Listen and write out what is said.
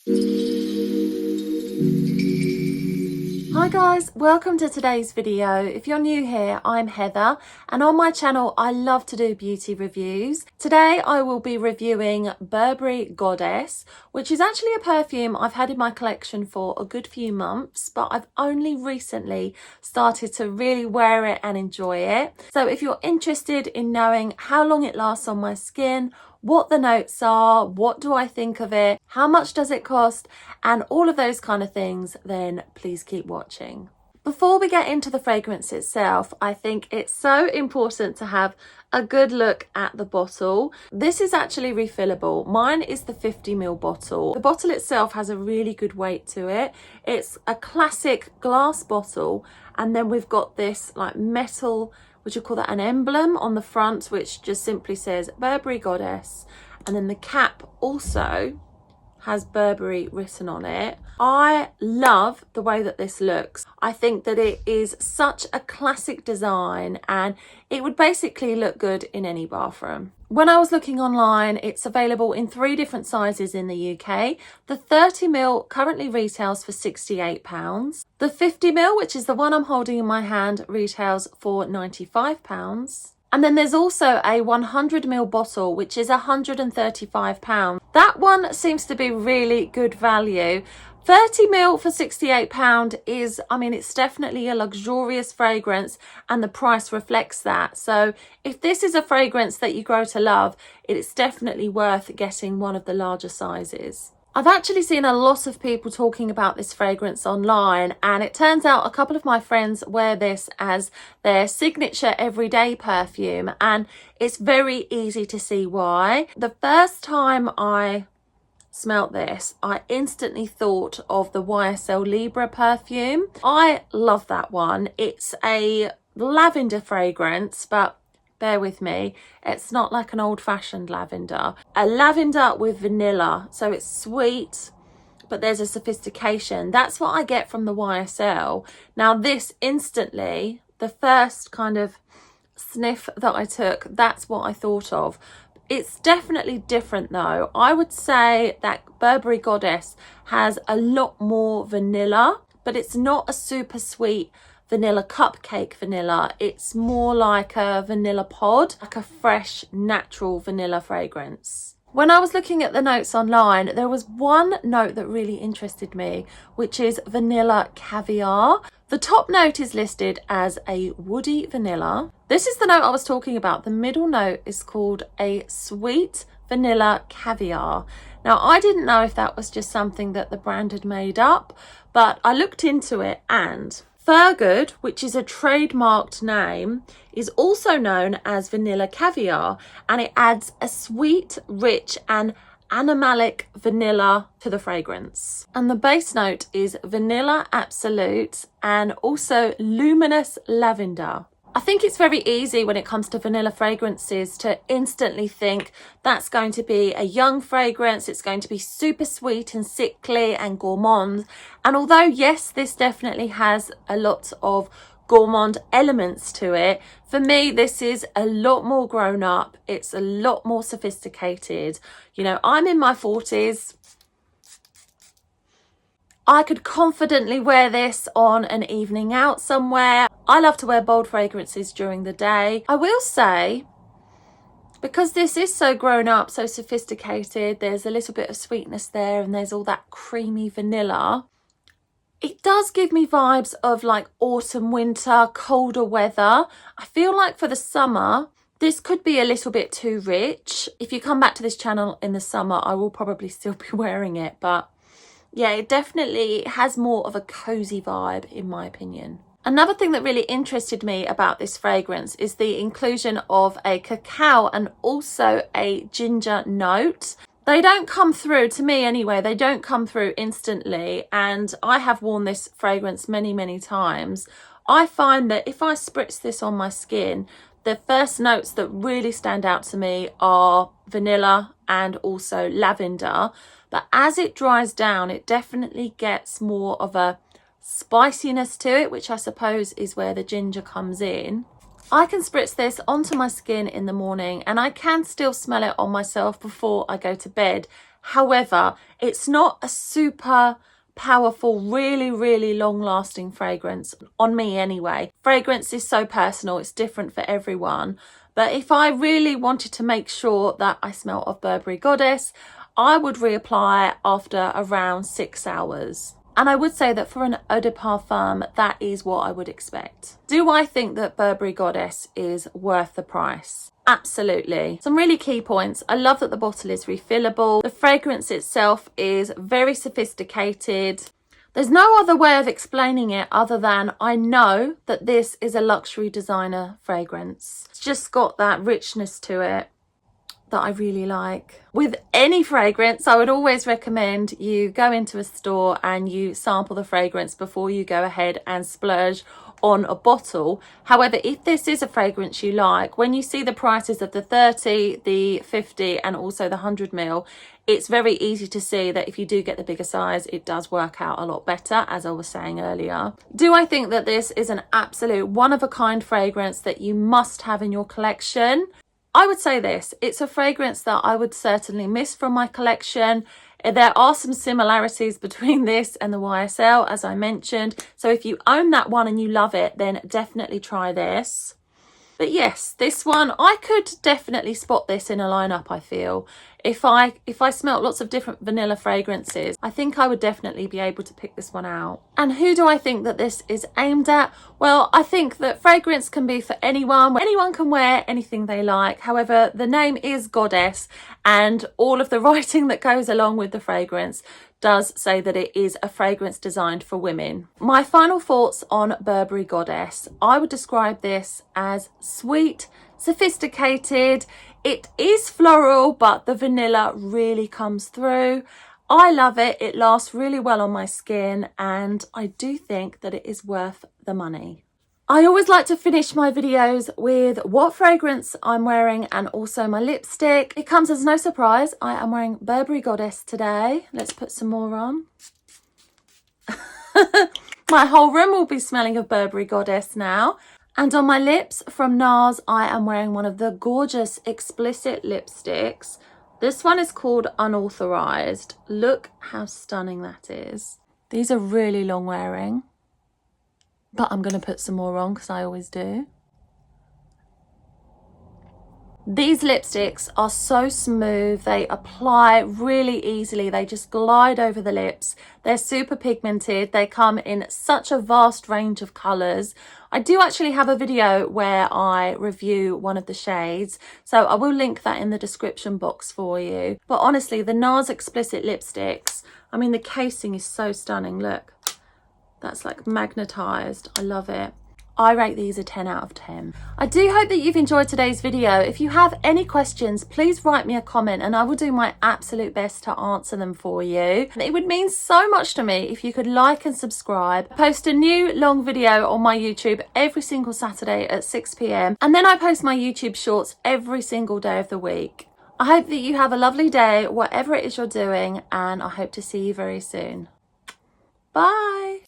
Hi guys, welcome to today's video. If you're new here, I'm Heather, and on my channel I love to do beauty reviews. Today I will be reviewing Burberry Goddess, which is actually a perfume I've had in my collection for a good few months, but I've only recently started to really wear it and enjoy it. So if you're interested in knowing how long it lasts on my skin, what the notes are, what do I think of it, how much does it cost, and all of those kind of things, then please keep watching. Before we get into the fragrance itself, I think it's so important to have a good look at the bottle. This is actually refillable. Mine is the 50ml bottle. The bottle itself has a really good weight to it. It's a classic glass bottle, and then we've got this like metal, would you call that an emblem on the front, which just simply says Burberry Goddess, and then the cap also has Burberry written on it. I love the way that this looks. I think that it is such a classic design and it would basically look good in any bathroom. When I was looking online, it's available in 3 different sizes in the UK. The 30ml currently retails for £68. The 50ml, which is the one I'm holding in my hand, retails for £95. And then there's also a 100ml bottle, which is £135. That one seems to be really good value. 30ml for £68 is, I mean, it's definitely a luxurious fragrance and the price reflects that. So if this is a fragrance that you grow to love, it is definitely worth getting one of the larger sizes. I've actually seen a lot of people talking about this fragrance online, and it turns out a couple of my friends wear this as their signature everyday perfume, and it's very easy to see why. The first time I smelt this, I instantly thought of the YSL Libre perfume. I love that one. It's a lavender fragrance, but bear with me, it's not like an old-fashioned lavender. A lavender with vanilla, so it's sweet, but there's a sophistication. That's what I get from the YSL. Now this instantly, the first kind of sniff that I took, that's what I thought of. It's definitely different though. I would say that Burberry Goddess has a lot more vanilla, but it's not a super sweet vanilla cupcake vanilla. It's more like a vanilla pod, like a fresh natural vanilla fragrance. When I was looking at the notes online, there was one note that really interested me, which is vanilla caviar. The top note is listed as a woody vanilla. This is the note I was talking about. The middle note is called a sweet vanilla caviar. Now, I didn't know if that was just something that the brand had made up, but I looked into it, and Thurgood, which is a trademarked name, is also known as vanilla caviar, and it adds a sweet, rich and animalic vanilla to the fragrance. And the base note is vanilla absolute and also luminous lavender. I think it's very easy when it comes to vanilla fragrances to instantly think that's going to be a young fragrance, it's going to be super sweet and sickly and gourmand. And although yes, this definitely has a lot of gourmand elements to it, for me this is a lot more grown up, it's a lot more sophisticated. You know, I'm in my 40s. I could confidently wear this on an evening out somewhere. I love to wear bold fragrances during the day. I will say, because this is so grown up, so sophisticated, there's a little bit of sweetness there and there's all that creamy vanilla. It does give me vibes of like autumn, winter, colder weather. I feel like for the summer, this could be a little bit too rich. If you come back to this channel in the summer, I will probably still be wearing it, but yeah, it definitely has more of a cozy vibe in my opinion. Another thing that really interested me about this fragrance is the inclusion of a cacao and also a ginger note. They don't come through, to me anyway, they don't come through instantly, and I have worn this fragrance many times. I find that if I spritz this on my skin, the first notes that really stand out to me are vanilla and also lavender. But as it dries down, it definitely gets more of a spiciness to it, which I suppose is where the ginger comes in. I can spritz this onto my skin in the morning and I can still smell it on myself before I go to bed. However, it's not a super powerful, really long lasting fragrance, on me anyway. Fragrance is so personal, it's different for everyone. But if I really wanted to make sure that I smell of Burberry Goddess, I would reapply after around 6 hours. And I would say that for an eau de parfum, that is what I would expect. Do I think that Burberry Goddess is worth the price? Absolutely. Some really key points. I love that the bottle is refillable. The fragrance itself is very sophisticated. There's no other way of explaining it other than I know that this is a luxury designer fragrance. It's just got that richness to it that I really like. With any fragrance, I would always recommend you go into a store and you sample the fragrance before you go ahead and splurge on a bottle. However, if this is a fragrance you like, when you see the prices of the 30, the 50 and also the 100 ml, it's very easy to see that if you do get the bigger size, it does work out a lot better, as I was saying earlier. Do I think that this is an absolute one-of-a-kind fragrance that you must have in your collection? I would say this, it's a fragrance that I would certainly miss from my collection. There are some similarities between this and the YSL, as I mentioned. So if you own that one and you love it, then definitely try this. But yes, this one, I could definitely spot this in a lineup, I feel. If I smelt lots of different vanilla fragrances, I think I would definitely be able to pick this one out. And who do I think that this is aimed at? Well, I think that fragrance can be for anyone. Anyone can wear anything they like. However, the name is Goddess, and all of the writing that goes along with the fragrance does say that it is a fragrance designed for women. My final thoughts on Burberry Goddess. I would describe this as sweet, sophisticated. It is floral, but the vanilla really comes through. I love it. It lasts really well on my skin, and I do think that it is worth the money. I always like to finish my videos with what fragrance I'm wearing and also my lipstick. It comes as no surprise, I am wearing Burberry Goddess today. Let's put some more on. My whole room will be smelling of Burberry Goddess now. And on my lips from NARS, I am wearing one of the gorgeous Explicit lipsticks. This one is called Unauthorized. Look how stunning that is. These are really long wearing, but I'm going to put some more on because I always do. These lipsticks are so smooth, they apply really easily, they just glide over the lips. They're super pigmented, they come in such a vast range of colours. I do actually have a video where I review one of the shades, so I will link that in the description box for you. But honestly, the NARS Explicit lipsticks, I mean the casing is so stunning, look. That's like magnetised, I love it. I rate these a 10 out of 10. I do hope that you've enjoyed today's video. If you have any questions, please write me a comment and I will do my absolute best to answer them for you. It would mean so much to me if you could like and subscribe. I post a new long video on my YouTube every single Saturday at 6 p.m. and then I post my YouTube shorts every single day of the week. I hope that you have a lovely day, whatever it is you're doing, and I hope to see you very soon. Bye.